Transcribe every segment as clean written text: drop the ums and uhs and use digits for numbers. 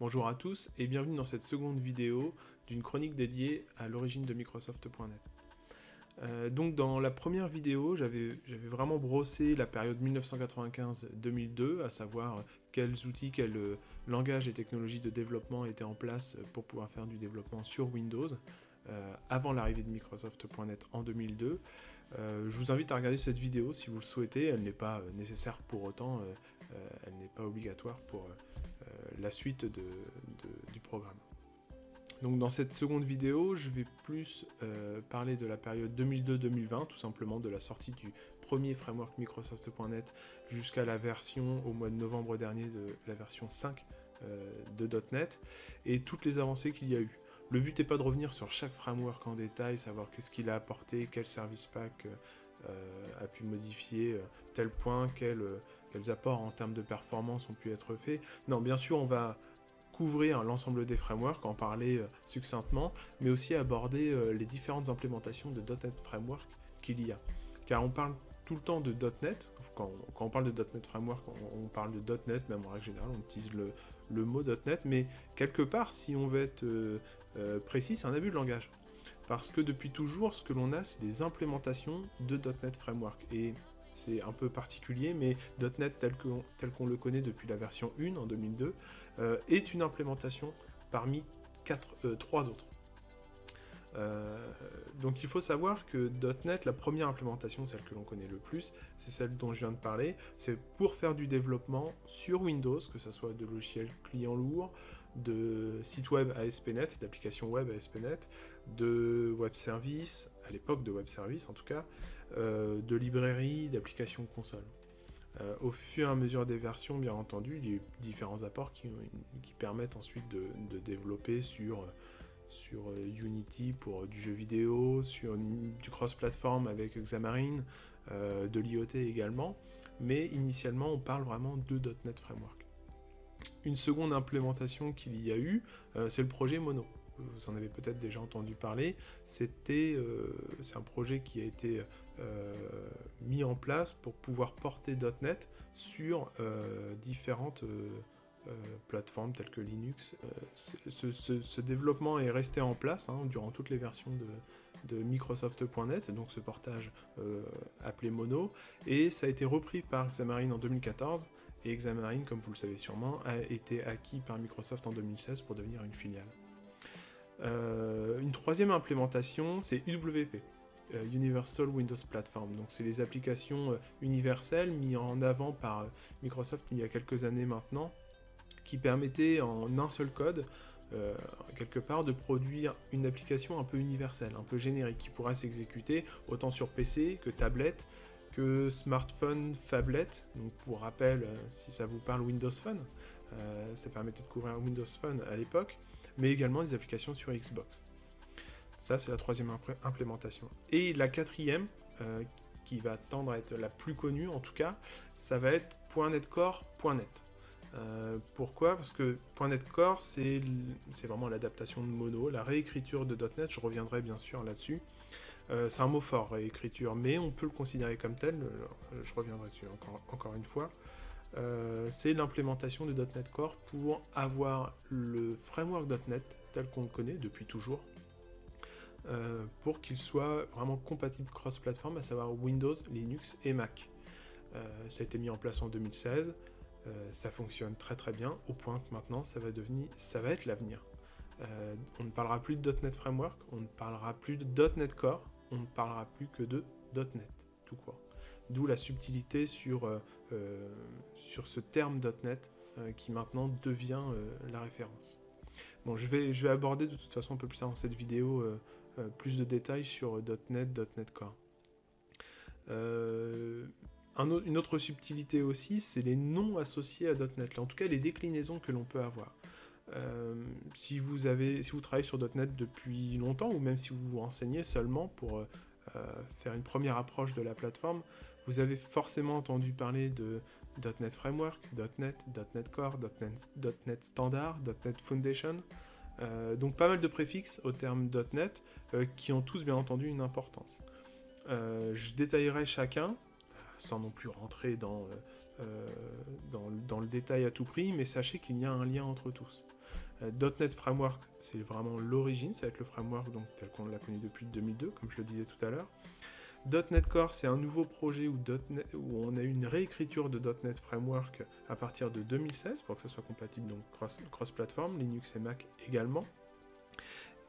Bonjour à tous et bienvenue dans cette seconde vidéo d'une chronique dédiée à l'origine de Microsoft.net. Donc dans la première vidéo, j'avais vraiment brossé la période 1995-2002, à savoir quels outils, quels langages et technologies de développement étaient en place pour pouvoir faire du développement sur Windows, avant l'arrivée de Microsoft.net en 2002. Je vous invite à regarder cette vidéo si vous le souhaitez, elle n'est pas nécessaire pour autant, elle n'est pas obligatoire pour la suite du programme. Donc dans cette seconde vidéo, je vais plus parler de la période 2002-2020, tout simplement de la sortie du premier framework Microsoft.net jusqu'à la version, au mois de novembre dernier, de la version 5 de .NET, et toutes les avancées qu'il y a eu. Le but n'est pas de revenir sur chaque framework en détail, savoir qu'est-ce qu'il a apporté, quel service pack a pu modifier tel point, quels apports en termes de performance ont pu être faits. Non, bien sûr, on va couvrir l'ensemble des frameworks, en parler succinctement, mais aussi aborder les différentes implémentations de .NET Framework qu'il y a. Car on parle tout le temps de .NET, quand on parle de .NET Framework, on parle de .NET, même en règle générale, on utilise le mot .NET, mais quelque part, si on veut être précis, c'est un abus de langage. Parce que depuis toujours, ce que l'on a, c'est des implémentations de .NET Framework. Et c'est un peu particulier, mais .NET tel qu'on le connaît depuis la version 1 en 2002, est une implémentation parmi 3 autres. Donc il faut savoir que .NET, la première implémentation, celle que l'on connaît le plus, c'est celle dont je viens de parler, c'est pour faire du développement sur Windows, que ce soit de logiciels clients lourds, de sites web ASP.NET, d'applications web ASP.NET, de web services, à l'époque de web services en tout cas, de librairies, d'applications console. Au fur et à mesure des versions, bien entendu, il y a eu différents apports qui permettent ensuite de développer sur Unity pour du jeu vidéo, sur du cross-platform avec Xamarin, de l'IoT également, mais initialement on parle vraiment de .NET Framework. Une seconde implémentation qu'il y a eu, c'est le projet Mono. Vous en avez peut-être déjà entendu parler, c'est un projet qui a été mis en place pour pouvoir porter .NET sur différentes plateformes telles que Linux. Ce développement est resté en place durant toutes les versions de Microsoft.net, donc ce portage appelé Mono, et ça a été repris par Xamarin en 2014, et Xamarin, comme vous le savez sûrement, a été acquis par Microsoft en 2016 pour devenir une filiale. Une troisième implémentation, c'est UWP, Universal Windows Platform. Donc c'est les applications universelles mises en avant par Microsoft il y a quelques années maintenant, qui permettaient en un seul code, quelque part, de produire une application un peu universelle, un peu générique, qui pourra s'exécuter autant sur PC que tablette, que smartphone, phablette. Donc pour rappel, si ça vous parle, Windows Phone, ça permettait de couvrir Windows Phone à l'époque, mais également des applications sur Xbox. Ça, c'est la troisième implémentation. Et la quatrième, qui va tendre à être la plus connue en tout cas, ça va être .NET Core.NET. Pourquoi ? Parce que .NET Core, c'est vraiment l'adaptation de Mono, la réécriture de .NET, je reviendrai bien sûr là-dessus. C'est un mot fort, réécriture, mais on peut le considérer comme tel, je reviendrai dessus encore une fois. C'est l'implémentation de .NET Core pour avoir le framework .NET tel qu'on le connaît depuis toujours, pour qu'il soit vraiment compatible cross-platform, à savoir Windows, Linux et Mac. Ça a été mis en place en 2016, ça fonctionne très très bien, au point que maintenant ça va être l'avenir. On ne parlera plus de .NET Framework, on ne parlera plus de .NET Core, on ne parlera plus que de .NET, tout court. D'où la subtilité sur ce terme .NET qui maintenant devient la référence. Bon, je vais aborder de toute façon un peu plus tard dans cette vidéo plus de détails sur .NET, .NET Core. Une autre subtilité aussi, c'est les noms associés à .NET, là, en tout cas les déclinaisons que l'on peut avoir. Si vous travaillez sur .NET depuis longtemps, ou même si vous vous renseignez seulement pour faire une première approche de la plateforme, vous avez forcément entendu parler de .NET Framework, .NET, .NET Core, .NET Standard, .NET Foundation, donc pas mal de préfixes au terme .NET qui ont tous bien entendu une importance. Je détaillerai chacun, sans non plus rentrer dans le détail à tout prix, mais sachez qu'il y a un lien entre tous. .NET Framework, c'est vraiment l'origine, ça va être le framework donc, tel qu'on l'a connu depuis 2002, comme je le disais tout à l'heure. .NET Core, c'est un nouveau projet où on a eu une réécriture de .NET Framework à partir de 2016 pour que ça soit compatible donc cross-platform, Linux et Mac également.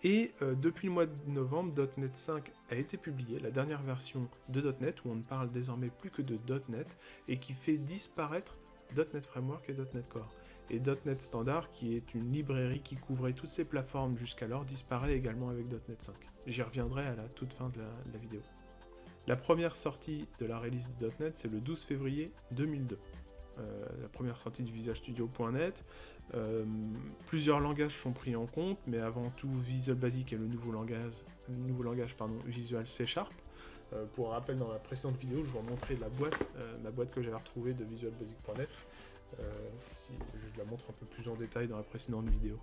Et depuis le mois de novembre, .NET 5 a été publié, la dernière version de .NET, où on ne parle désormais plus que de .NET, et qui fait disparaître .NET Framework et .NET Core. Et .NET Standard, qui est une librairie qui couvrait toutes ces plateformes jusqu'alors, disparaît également avec .NET 5. J'y reviendrai à la toute fin de la vidéo. La première sortie de la release de .NET, c'est le 12 février 2002. La première sortie du Visual Studio.net. Plusieurs langages sont pris en compte, mais avant tout Visual Basic est le nouveau langage Visual C#. Pour rappel, dans la précédente vidéo, je vous montrais la boîte que j'avais retrouvée de Visual Basic.net. Si je la montre un peu plus en détail dans la précédente vidéo.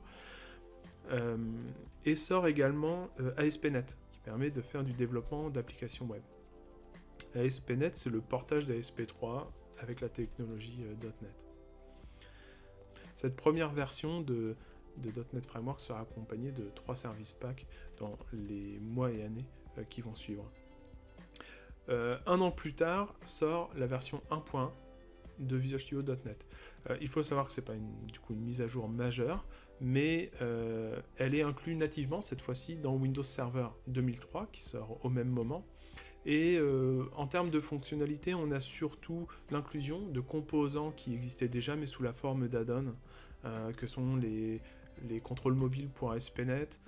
Et sort également ASP.NET, qui permet de faire du développement d'applications web. ASP.NET, c'est le portage d'ASP3 avec la technologie .NET. Cette première version de .NET Framework sera accompagnée de 3 services packs dans les mois et années qui vont suivre. Un an plus tard, sort la version 1.1 de Visual Studio.net. Il faut savoir que ce n'est pas une mise à jour majeure, mais elle est inclue nativement, cette fois-ci, dans Windows Server 2003, qui sort au même moment. Et en termes de fonctionnalité, on a surtout l'inclusion de composants qui existaient déjà, mais sous la forme d'add-ons, que sont les contrôles mobiles pour ASP.NET,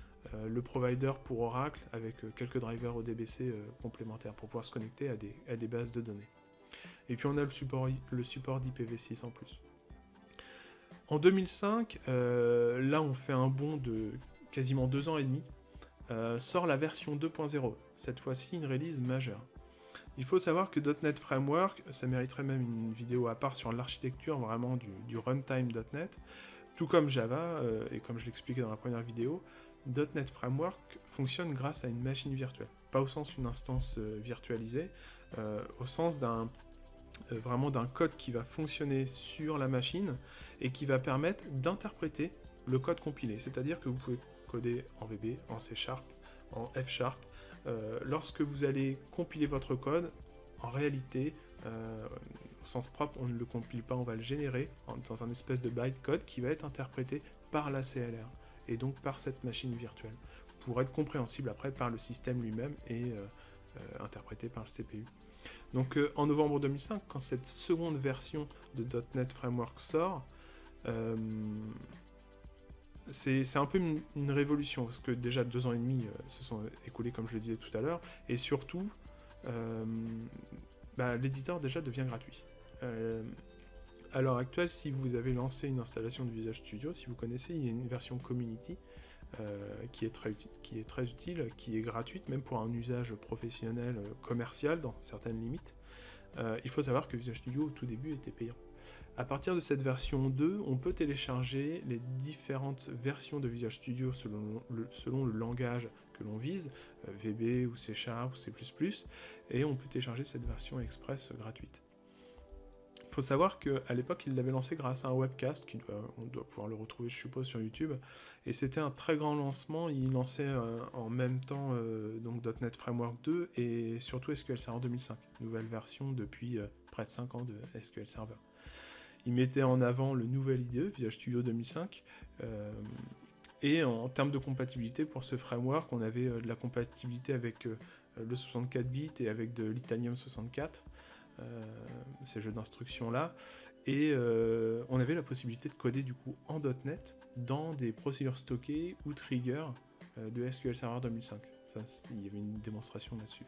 le provider pour Oracle, avec quelques drivers ODBC complémentaires pour pouvoir se connecter à des bases de données. Et puis on a le support d'IPv6 en plus. En 2005, là on fait un bond de quasiment 2 ans et demi, sort la version 2.0, cette fois-ci une release majeure. Il faut savoir que .NET Framework, ça mériterait même une vidéo à part sur l'architecture vraiment du runtime .NET, tout comme Java, et comme je l'expliquais dans la première vidéo, .NET Framework fonctionne grâce à une machine virtuelle. Pas au sens d'une instance virtualisée, au sens vraiment d'un code qui va fonctionner sur la machine et qui va permettre d'interpréter le code compilé. C'est-à-dire que vous pouvez coder en VB, en C#, en F#. Lorsque vous allez compiler votre code, en réalité, au sens propre, on ne le compile pas, on va le générer dans un espèce de bytecode qui va être interprété par la CLR et donc par cette machine virtuelle, pour être compréhensible après par le système lui-même et interprété par le CPU. Donc en novembre 2005, quand cette seconde version de .NET Framework sort, c'est un peu une révolution, parce que déjà 2 ans et demi se sont écoulés, comme je le disais tout à l'heure, et surtout, l'éditeur déjà devient gratuit. À l'heure actuelle, si vous avez lancé une installation de Visual Studio, si vous connaissez, il y a une version Community qui est très utile, qui est gratuite, même pour un usage professionnel, commercial, dans certaines limites. Il faut savoir que Visual Studio, au tout début, était payant. À partir de cette version 2, on peut télécharger les différentes versions de Visual Studio selon le langage que l'on vise, VB ou C# ou C++, et on peut télécharger cette version express gratuite. Il faut savoir qu'à l'époque, il l'avait lancé grâce à un webcast, on doit pouvoir le retrouver, je suppose, sur YouTube, et c'était un très grand lancement. Il lançait en même temps donc .NET Framework 2 et surtout SQL Server 2005, nouvelle version depuis près de 5 ans de SQL Server. Il mettait en avant le nouvel IDE, Visual Studio 2005, et en termes de compatibilité pour ce framework, on avait de la compatibilité avec le 64 bits et avec de l'Itanium 64, ces jeux d'instruction là, et on avait la possibilité de coder du coup en .NET dans des procédures stockées ou triggers de SQL Server 2005. Ça, il y avait une démonstration là-dessus.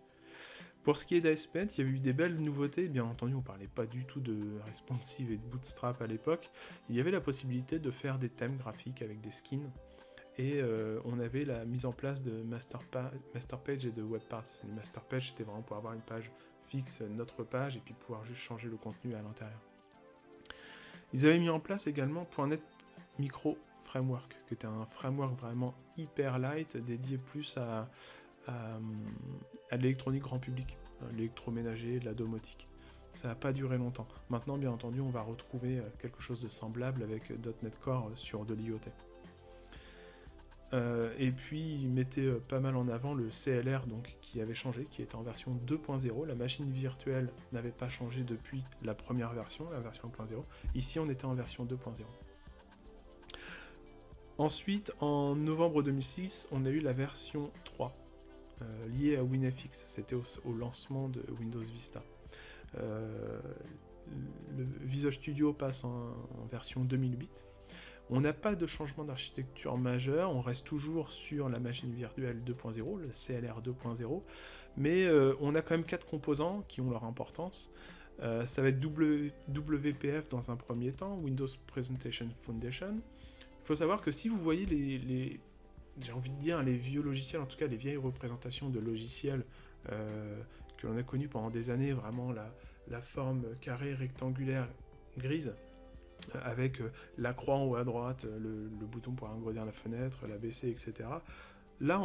Pour ce qui est d'ASP.NET, il y avait eu des belles nouveautés. Bien entendu, on ne parlait pas du tout de responsive et de bootstrap à l'époque. Il y avait la possibilité de faire des thèmes graphiques avec des skins. Et on avait la mise en place de master page et de web parts. Le master page, c'était vraiment pour avoir une page fixe, notre page, et puis pouvoir juste changer le contenu à l'intérieur. Ils avaient mis en place également .NET Micro Framework, qui était un framework vraiment hyper light, dédié plus à l'électronique grand public, l'électroménager, de la domotique. Ça n'a pas duré longtemps. Maintenant, bien entendu, on va retrouver quelque chose de semblable avec .NET Core sur de l'IoT. Et puis il mettait pas mal en avant le CLR donc, qui avait changé, qui était en version 2.0. La machine virtuelle n'avait pas changé depuis la première version, la version 1.0. Ici on était en version 2.0. Ensuite, en novembre 2006, on a eu la version 3, liée à WinFX. C'était au lancement de Windows Vista. Le Visual Studio passe en version 2008. On n'a pas de changement d'architecture majeur, on reste toujours sur la machine virtuelle 2.0, le CLR 2.0, mais on a quand même 4 composants qui ont leur importance. Ça va être WPF dans un premier temps, Windows Presentation Foundation. Il faut savoir que si vous voyez j'ai envie de dire les vieux logiciels, en tout cas les vieilles représentations de logiciels que l'on a connus pendant des années, vraiment la forme carrée, rectangulaire, grise, avec la croix en haut à droite, le bouton pour agrandir la fenêtre, l'abaisser, etc. Là,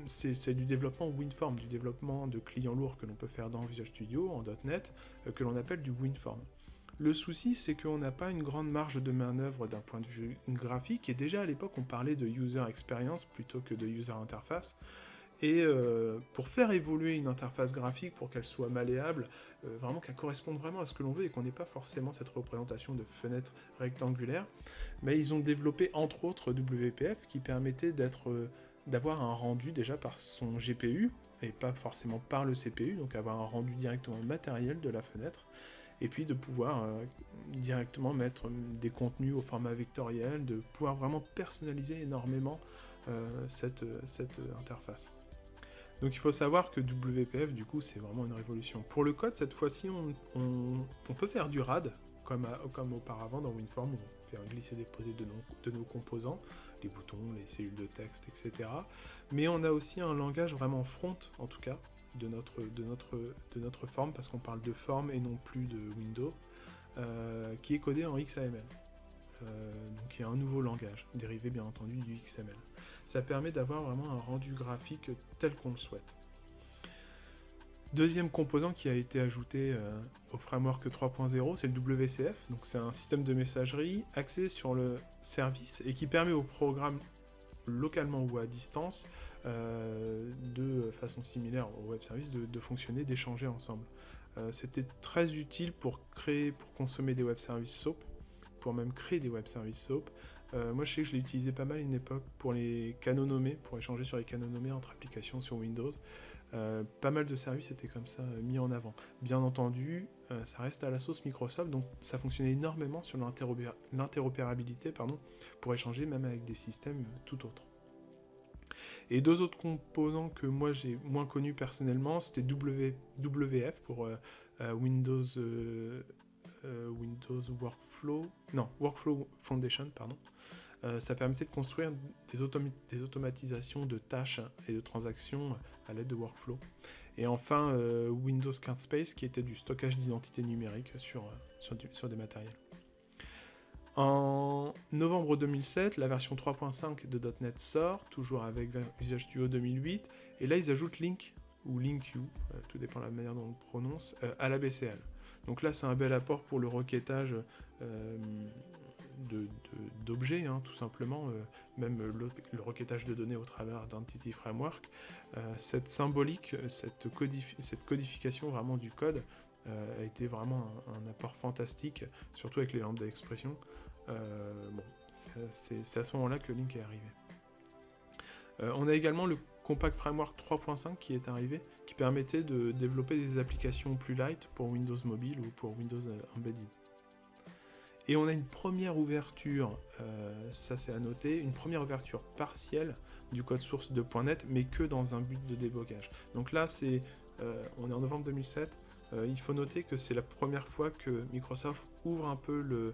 c'est du développement WinForm, du développement de clients lourds que l'on peut faire dans Visual Studio, en .NET, que l'on appelle du WinForm. Le souci, c'est qu'on n'a pas une grande marge de manœuvre d'un point de vue graphique, et déjà à l'époque, on parlait de User Experience plutôt que de User Interface. Et pour faire évoluer une interface graphique, pour qu'elle soit malléable, vraiment qu'elle corresponde vraiment à ce que l'on veut et qu'on n'ait pas forcément cette représentation de fenêtre rectangulaire, mais ils ont développé entre autres WPF qui permettait d'avoir un rendu déjà par son GPU et pas forcément par le CPU, donc avoir un rendu directement matériel de la fenêtre, et puis de pouvoir directement mettre des contenus au format vectoriel, de pouvoir vraiment personnaliser énormément cette interface. Donc il faut savoir que WPF, du coup, c'est vraiment une révolution. Pour le code, cette fois-ci, on peut faire du RAD, comme auparavant dans WinForm, où on peut faire glisser-déposer de nos composants, les boutons, les cellules de texte, etc. Mais on a aussi un langage vraiment front, en tout cas, de notre forme, parce qu'on parle de forme et non plus de Windows, qui est codé en XAML. Donc il y a un nouveau langage, dérivé bien entendu du XML. Ça permet d'avoir vraiment un rendu graphique tel qu'on le souhaite. Deuxième composant qui a été ajouté au framework 3.0, c'est le WCF. Donc c'est un système de messagerie axé sur le service et qui permet aux programmes localement ou à distance de façon similaire au web service de fonctionner, d'échanger ensemble. C'était très utile pour consommer des web services SOAP, pour même créer des web services SOAP. Moi, je sais que je l'ai utilisé pas mal à une époque pour les canaux nommés, pour échanger sur les canaux nommés entre applications sur Windows. Pas mal de services étaient comme ça mis en avant. Bien entendu, ça reste à la sauce Microsoft, donc ça fonctionnait énormément sur l'interopérabilité, pour échanger même avec des systèmes tout autres. Et deux autres composants que moi j'ai moins connus personnellement, c'était WF pour Windows Workflow Foundation, ça permettait de construire des automatisations de tâches et de transactions à l'aide de workflow. Et enfin, Windows Card Space, qui était du stockage d'identité numérique sur des matériels. En novembre 2007, la version 3.5 de .NET sort, toujours avec Visual Studio 2008, et là ils ajoutent Link, ou LinkU, tout dépend de la manière dont on le prononce, à la BCL. Donc là, c'est un bel apport pour le requêtage d'objets, tout simplement, même le requêtage de données au travers d'Entity Framework. Cette symbolique, cette codification vraiment du code a été vraiment un apport fantastique, surtout avec les lambda expressions. C'est à ce moment-là que Link est arrivé. On a également le Compact Framework 3.5 qui est arrivé, qui permettait de développer des applications plus light pour Windows Mobile ou pour Windows Embedded. Et on a une première ouverture, ça c'est à noter, une première ouverture partielle du code source de .NET, mais que dans un but de débogage. Donc là, on est en novembre 2007, il faut noter que c'est la première fois que Microsoft ouvre un peu le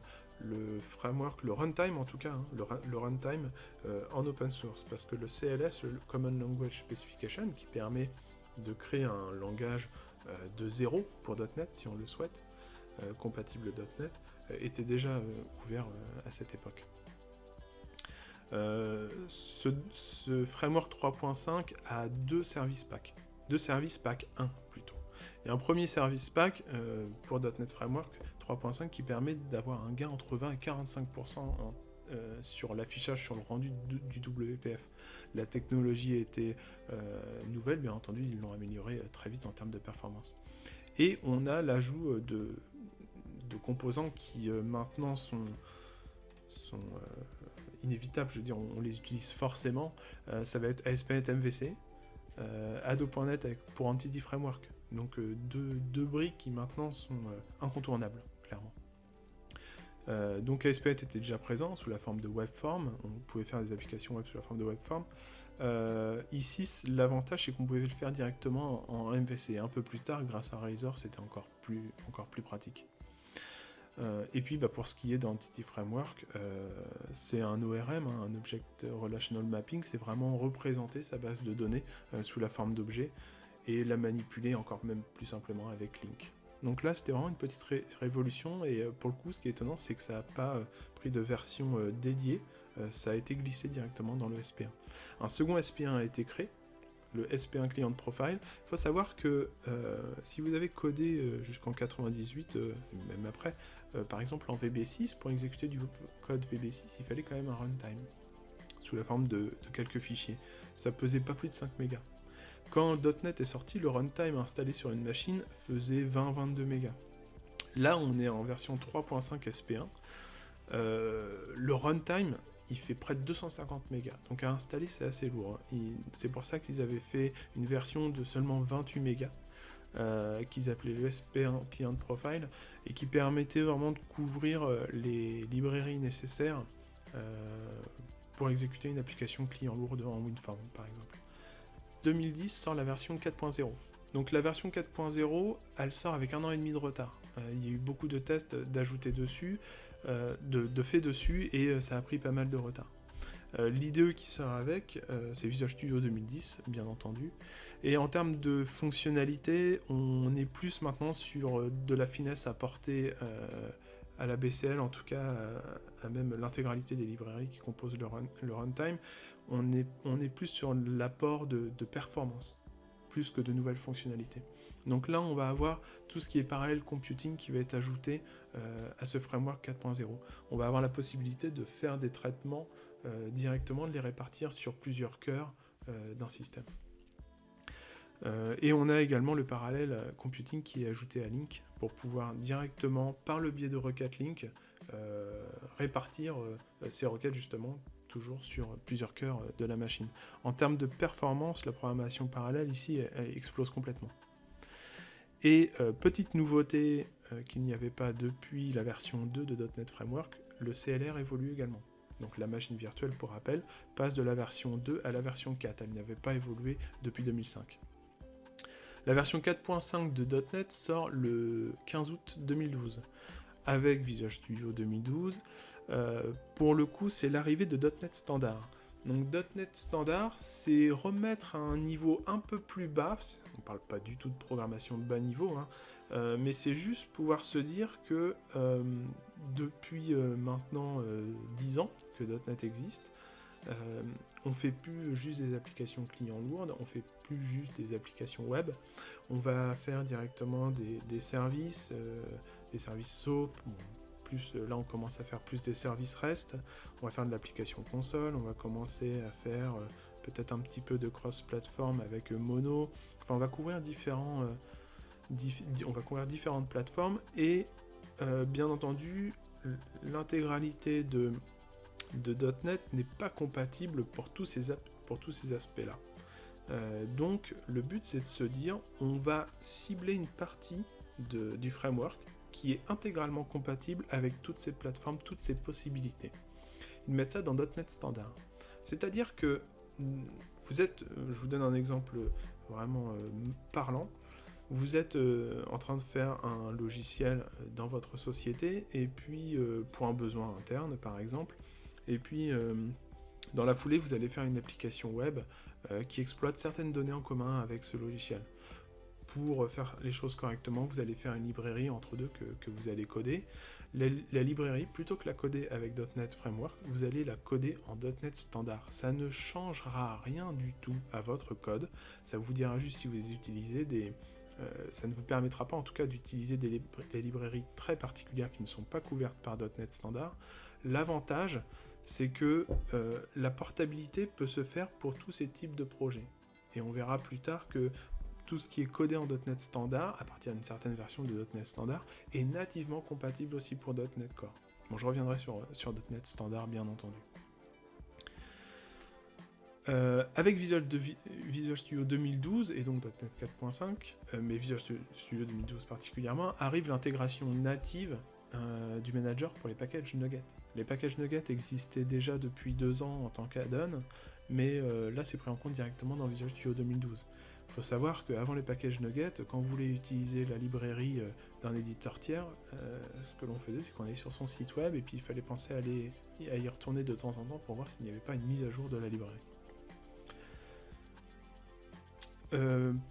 framework, le runtime en tout cas, le runtime en open source, parce que le CLS, le Common Language Specification, qui permet de créer un langage de zéro pour .NET, si on le souhaite, compatible .NET, était déjà ouvert à cette époque. Ce framework 3.5 a deux services pack 1 plutôt. Il y a un premier service pack pour .NET Framework 3.5 qui permet d'avoir un gain entre 20 et 45% sur l'affichage, sur le rendu du WPF. La technologie était nouvelle, bien entendu, ils l'ont améliorée très vite en termes de performance. Et on a l'ajout de composants qui maintenant sont inévitables, je veux dire, on les utilise forcément. Ça va être ASP.NET MVC, Ado.NET pour Entity Framework. Donc deux briques qui maintenant sont incontournables, clairement. Donc ASP.NET était déjà présent sous la forme de webform, on pouvait faire des applications web sous la forme de webform. Ici, l'avantage c'est qu'on pouvait le faire directement en MVC. Un peu plus tard, grâce à Razor, c'était encore plus pratique. Et puis pour ce qui est d'Entity Framework, c'est un ORM, un Object Relational Mapping, c'est vraiment représenter sa base de données sous la forme d'objets et la manipuler encore même plus simplement avec Link. Donc là, c'était vraiment une petite révolution, et pour le coup, ce qui est étonnant, c'est que ça n'a pas pris de version dédiée, ça a été glissé directement dans le SP1. Un second SP1 a été créé, le SP1 Client Profile. Il faut savoir que si vous avez codé jusqu'en 98, même après, par exemple en VB6, pour exécuter du code VB6, il fallait quand même un runtime, sous la forme de quelques fichiers. Ça pesait pas plus de 5 mégas. Quand .NET est sorti, le runtime installé sur une machine faisait 20-22 mégas. Là, on est en version 3.5 SP1. Le runtime, il fait près de 250 mégas. Donc à installer, c'est assez lourd. C'est pour ça qu'ils avaient fait une version de seulement 28 mégas, qu'ils appelaient le SP1 Client Profile, et qui permettait vraiment de couvrir les librairies nécessaires pour exécuter une application client lourde en WinForm, par exemple. 2010 sort la version 4.0. Donc la version 4.0, elle sort avec 1 an et demi de retard. Il y a eu beaucoup de tests d'ajouter dessus, de fait dessus, et ça a pris pas mal de retard. L'IDE qui sort avec, c'est Visual Studio 2010, bien entendu. Et en termes de fonctionnalité, on est plus maintenant sur de la finesse apportée à la BCL, en tout cas à même l'intégralité des librairies qui composent le runtime. On est plus sur l'apport de performance, plus que de nouvelles fonctionnalités. Donc là, on va avoir tout ce qui est parallel computing qui va être ajouté à ce framework 4.0. On va avoir la possibilité de faire des traitements directement, de les répartir sur plusieurs cœurs d'un système. Et on a également le parallèle computing qui est ajouté à Link pour pouvoir directement, par le biais de requêtes Link, répartir ces requêtes justement toujours sur plusieurs cœurs de la machine. En termes de performance, la programmation parallèle ici, elle explose complètement. Et petite nouveauté qu'il n'y avait pas depuis la version 2 de .NET Framework, le CLR évolue également. Donc la machine virtuelle, pour rappel, passe de la version 2 à la version 4. Elle n'avait pas évolué depuis 2005. La version 4.5 de .NET sort le 15 août 2012, avec Visual Studio 2012. Pour le coup, c'est l'arrivée de .NET Standard. Donc .NET Standard, c'est remettre à un niveau un peu plus bas, on ne parle pas du tout de programmation de bas niveau, hein, mais c'est juste pouvoir se dire que depuis maintenant 10 ans que .NET existe, on fait plus juste des applications clients lourdes, on fait plus juste des applications web, on va faire directement des services SOAP, plus, là on commence à faire plus des services REST, on va faire de l'application console, on va commencer à faire peut-être un petit peu de cross-platform avec Mono, enfin on va couvrir différentes plateformes, et bien entendu l'intégralité de .NET n'est pas compatible pour tous ces aspects-là. Donc le but c'est de se dire, on va cibler une partie du framework qui est intégralement compatible avec toutes ces plateformes, toutes ces possibilités. Ils mettent ça dans .NET Standard. C'est-à-dire que vous êtes, je vous donne un exemple vraiment parlant, vous êtes en train de faire un logiciel dans votre société, et puis pour un besoin interne par exemple, et puis dans la foulée vous allez faire une application web qui exploite certaines données en commun avec ce logiciel. Pour faire les choses correctement, vous allez faire une librairie entre deux que vous allez coder. La librairie, plutôt que la coder avec .NET Framework, vous allez la coder en .NET Standard. Ça ne changera rien du tout à votre code. Ça vous dira juste si vous utilisez ça ne vous permettra pas en tout cas d'utiliser des librairies très particulières qui ne sont pas couvertes par .NET Standard. L'avantage, c'est que la portabilité peut se faire pour tous ces types de projets. Et on verra plus tard que tout ce qui est codé en .NET Standard, à partir d'une certaine version de .NET Standard, est nativement compatible aussi pour .NET Core. Bon, je reviendrai sur .NET Standard, bien entendu. Avec Visual Studio 2012 et donc .NET 4.5, mais Visual Studio 2012 particulièrement, arrive l'intégration native du manager pour les packages Nuget. Les packages Nuget existaient déjà depuis 2 ans en tant qu'add-on, mais là c'est pris en compte directement dans Visual Studio 2012. Il faut savoir qu'avant les packages Nuget, quand vous voulez utiliser la librairie d'un éditeur tiers, ce que l'on faisait, c'est qu'on allait sur son site web et puis il fallait penser à y retourner de temps en temps pour voir s'il n'y avait pas une mise à jour de la librairie.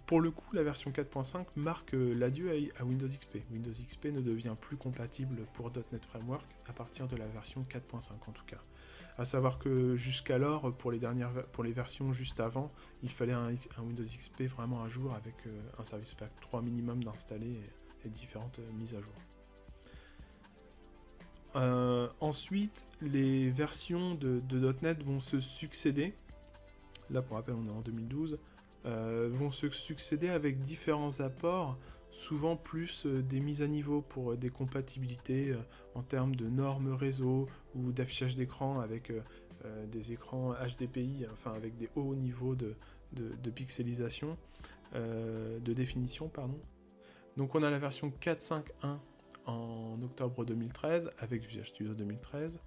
Pour le coup, la version 4.5 marque l'adieu à Windows XP. Windows XP ne devient plus compatible pour .NET Framework à partir de la version 4.5 en tout cas. À savoir que jusqu'alors, pour les versions juste avant, il fallait un Windows XP vraiment à jour avec un Service Pack 3 minimum d'installer et différentes mises à jour. Ensuite, les versions de .NET vont se succéder. Là, pour rappel, on est en 2012. Vont se succéder avec différents apports, souvent plus des mises à niveau pour des compatibilités en termes de normes réseau ou d'affichage d'écran avec des écrans HDPI, enfin avec des hauts niveaux de pixelisation, de définition, pardon. Donc on a la version 4.5.1 en octobre 2013 avec Visual Studio 2013.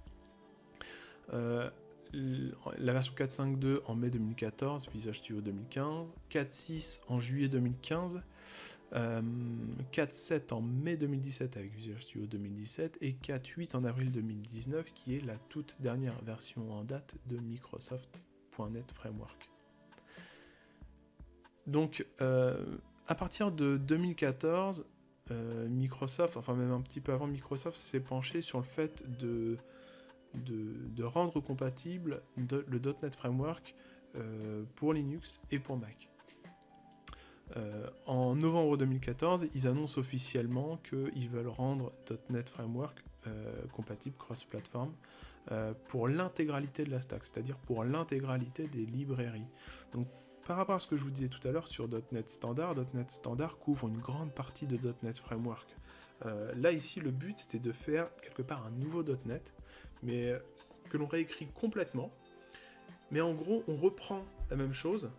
La version 4.5.2 en mai 2014, Visual Studio 2015, 4.6 en juillet 2015, 4.7 en mai 2017 avec Visual Studio 2017 et 4.8 en avril 2019 qui est la toute dernière version en date de Microsoft.NET Framework. Donc à partir de 2014, Microsoft, enfin même un petit peu avant, Microsoft s'est penché sur le fait de rendre compatible le .NET Framework pour Linux et pour Mac. En novembre 2014, ils annoncent officiellement qu'ils veulent rendre .NET Framework compatible cross-platform pour l'intégralité de la stack, c'est-à-dire pour l'intégralité des librairies. Donc, par rapport à ce que je vous disais tout à l'heure sur .NET Standard couvre une grande partie de .NET Framework. Là, ici, le but, c'était de faire quelque part un nouveau .NET, mais que l'on réécrit complètement. Mais en gros, on reprend la même chose,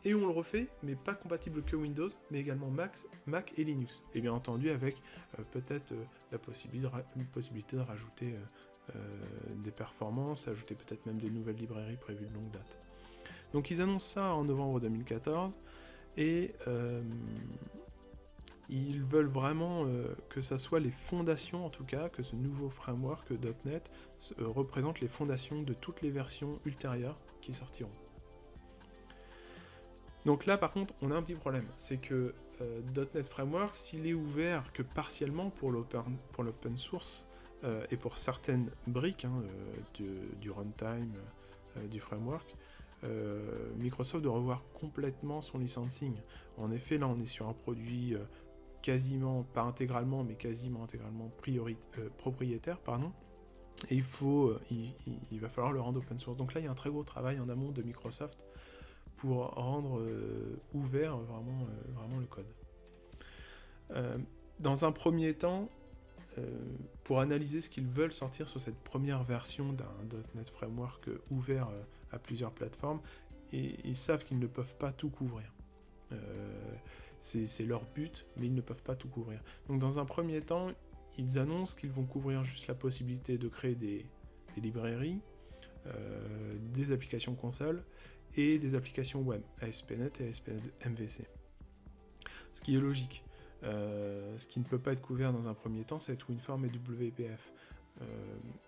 et on le refait, mais pas compatible que Windows, mais également Mac et Linux. Et bien entendu, avec peut-être la possibilité de rajouter des performances, ajouter peut-être même de nouvelles librairies prévues de longue date. Donc ils annoncent ça en novembre 2014, et ils veulent vraiment que ça soit les fondations, en tout cas, que ce nouveau framework .NET représente les fondations de toutes les versions ultérieures qui sortiront. Donc là, par contre, on a un petit problème, c'est que .NET Framework, s'il est ouvert que partiellement pour l'open source et pour certaines briques du runtime du framework, Microsoft doit revoir complètement son licensing. En effet, là, on est sur un produit quasiment, pas intégralement, mais quasiment intégralement propriétaire, pardon. Et il va falloir le rendre open source. Donc là, il y a un très gros travail en amont de Microsoft pour rendre ouvert vraiment le code. Dans un premier temps, pour analyser ce qu'ils veulent sortir sur cette première version d'un .NET Framework ouvert à plusieurs plateformes, et ils savent qu'ils ne peuvent pas tout couvrir. C'est leur but, mais ils ne peuvent pas tout couvrir. Donc dans un premier temps, ils annoncent qu'ils vont couvrir juste la possibilité de créer des librairies, des applications console, et des applications web, ASP.NET et ASP.NET MVC. Ce qui est logique. Ce qui ne peut pas être couvert dans un premier temps, c'est WinForm et WPF.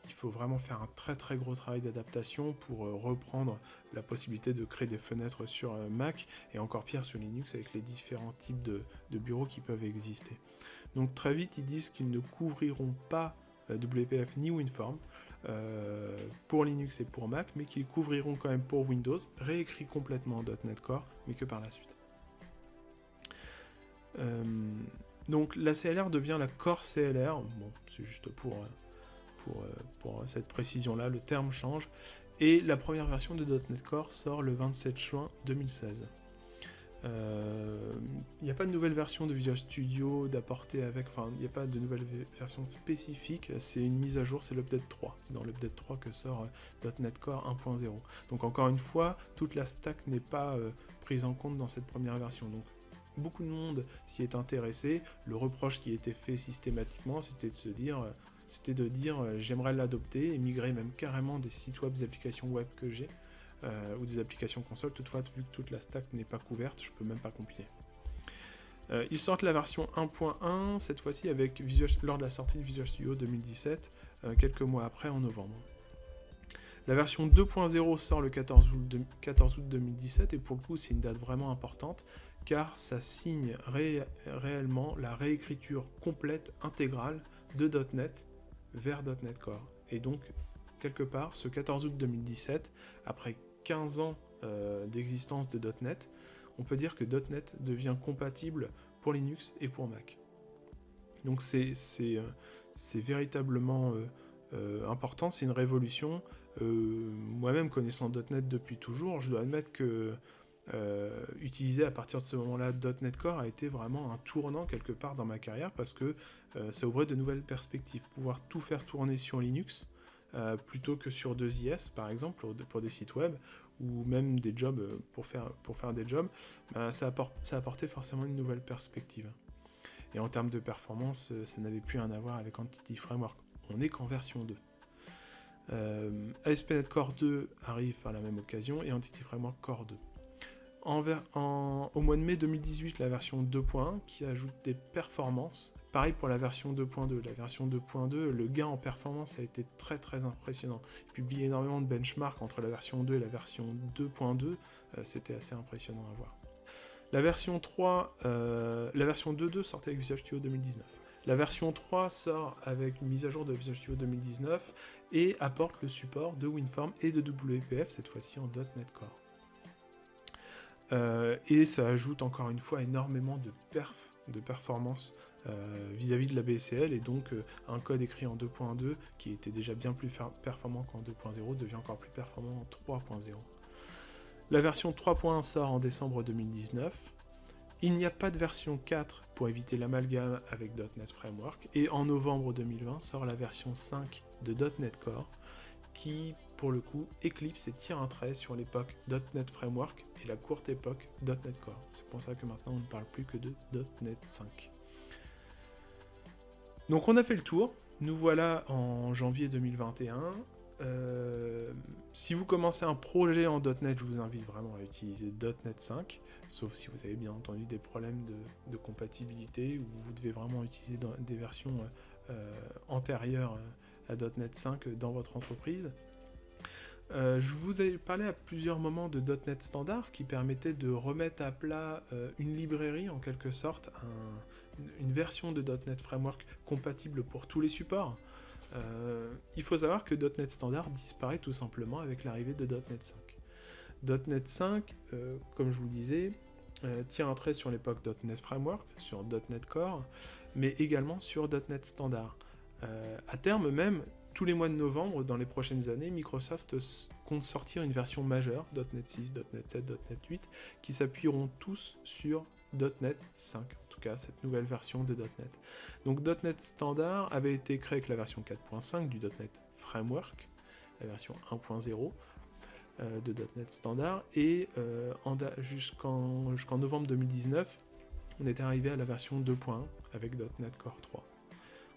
Il faut vraiment faire un très très gros travail d'adaptation pour reprendre la possibilité de créer des fenêtres sur Mac, et encore pire sur Linux avec les différents types de bureaux qui peuvent exister. Donc très vite, ils disent qu'ils ne couvriront pas WPF ni WinForm, pour Linux et pour Mac, mais qu'ils couvriront quand même pour Windows, réécrit complètement en .NET Core, mais que par la suite. Donc la CLR devient la Core CLR, bon, c'est juste pour pour cette précision-là, le terme change. Et la première version de .NET Core sort le 27 juin 2016. Il n'y a pas de nouvelle version de Visual Studio d'apporter avec, enfin il n'y a pas de nouvelle version spécifique, c'est une mise à jour, c'est l'update 3, c'est dans l'update 3 que sort .NET Core 1.0. Donc encore une fois, toute la stack n'est pas prise en compte dans cette première version, donc beaucoup de monde s'y est intéressé. Le reproche qui était fait systématiquement, c'était de dire j'aimerais l'adopter et migrer même carrément des sites web, des applications web que j'ai, ou des applications console. Toutefois, vu que toute la stack n'est pas couverte, je peux même pas compiler. Ils sortent la version 1.1, cette fois-ci lors de la sortie de Visual Studio 2017, quelques mois après, en novembre. La version 2.0 sort le 14 août 2017, et pour le coup, c'est une date vraiment importante, car ça signe réellement la réécriture complète, intégrale de .NET vers .NET Core. Et donc, quelque part, ce 14 août 2017, après 15 ans d'existence de .NET, on peut dire que .NET devient compatible pour Linux et pour Mac. Donc c'est véritablement important, c'est une révolution. Moi-même, connaissant .NET depuis toujours, je dois admettre que utiliser à partir de ce moment-là .NET Core a été vraiment un tournant quelque part dans ma carrière, parce que ça ouvrait de nouvelles perspectives. Pouvoir tout faire tourner sur Linux, plutôt que sur 2IS par exemple, pour des sites web, ou même des jobs pour faire des jobs, ça apportait forcément une nouvelle perspective. Et en termes de performance, ça n'avait plus rien à voir avec Entity Framework. On n'est qu'en version 2. ASP.NET Core 2 arrive par la même occasion, et Entity Framework Core 2. Au mois de mai 2018, la version 2.1 qui ajoute des performances. Pareil pour la version 2.2. La version 2.2, le gain en performance a été très très impressionnant. Il publie énormément de benchmarks entre la version 2 et la version 2.2. C'était assez impressionnant à voir. La version 3, la version 2.2 sortait avec Visual Studio 2019. La version 3 sort avec une mise à jour de Visual Studio 2019 et apporte le support de WinForm et de WPF, cette fois-ci en .NET Core. Et ça ajoute encore une fois énormément de performance vis-à-vis de la BCL, et donc un code écrit en 2.2 qui était déjà bien plus performant qu'en 2.0 devient encore plus performant en 3.0. La version 3.1 sort en décembre 2019. Il n'y a pas de version 4 pour éviter l'amalgame avec .NET Framework, et en novembre 2020 sort la version 5 de .NET Core qui, pour le coup, éclipse et tire un trait sur l'époque .NET Framework et la courte époque .NET Core. C'est pour ça que maintenant on ne parle plus que de .NET 5. Donc on a fait le tour, nous voilà en janvier 2021. Si vous commencez un projet en .NET, je vous invite vraiment à utiliser .NET 5, sauf si vous avez bien entendu des problèmes de compatibilité, ou vous devez vraiment utiliser des versions antérieures à .NET 5 dans votre entreprise. Je vous ai parlé à plusieurs moments de .NET Standard qui permettait de remettre à plat une librairie, en quelque sorte, une version de .NET Framework compatible pour tous les supports. Il faut savoir que .NET Standard disparaît tout simplement avec l'arrivée de .NET 5. .NET 5, comme je vous le disais, tire un trait sur l'époque .NET Framework, sur .NET Core, mais également sur .NET Standard. À terme même, tous les mois de novembre, dans les prochaines années, Microsoft compte sortir une version majeure, .NET 6, .NET 7, .NET 8, qui s'appuieront tous sur .NET 5, en tout cas cette nouvelle version de .NET. Donc .NET Standard avait été créé avec la version 4.5 du .NET Framework, la version 1.0 de .NET Standard, et jusqu'en novembre 2019, on était arrivé à la version 2.1 avec .NET Core 3.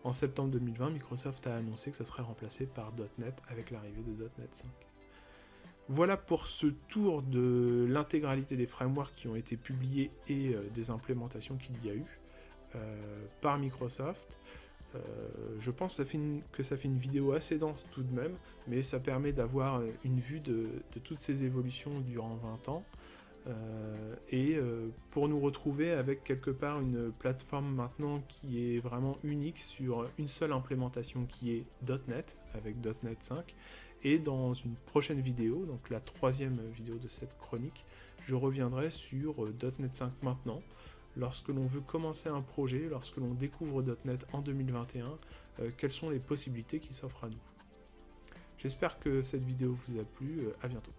En septembre 2020, Microsoft a annoncé que ça serait remplacé par .NET avec l'arrivée de .NET 5. Voilà pour ce tour de l'intégralité des frameworks qui ont été publiés et des implémentations qu'il y a eu par Microsoft. Je pense que ça fait une vidéo assez dense tout de même, mais ça permet d'avoir une vue de toutes ces évolutions durant 20 ans. Pour nous retrouver avec quelque part une plateforme maintenant qui est vraiment unique sur une seule implémentation qui est .NET avec .NET 5, et dans une prochaine vidéo, donc la troisième vidéo de cette chronique, je reviendrai sur .NET 5 maintenant, lorsque l'on veut commencer un projet, lorsque l'on découvre .NET en 2021, quelles sont les possibilités qui s'offrent à nous. J'espère que cette vidéo vous a plu, à bientôt.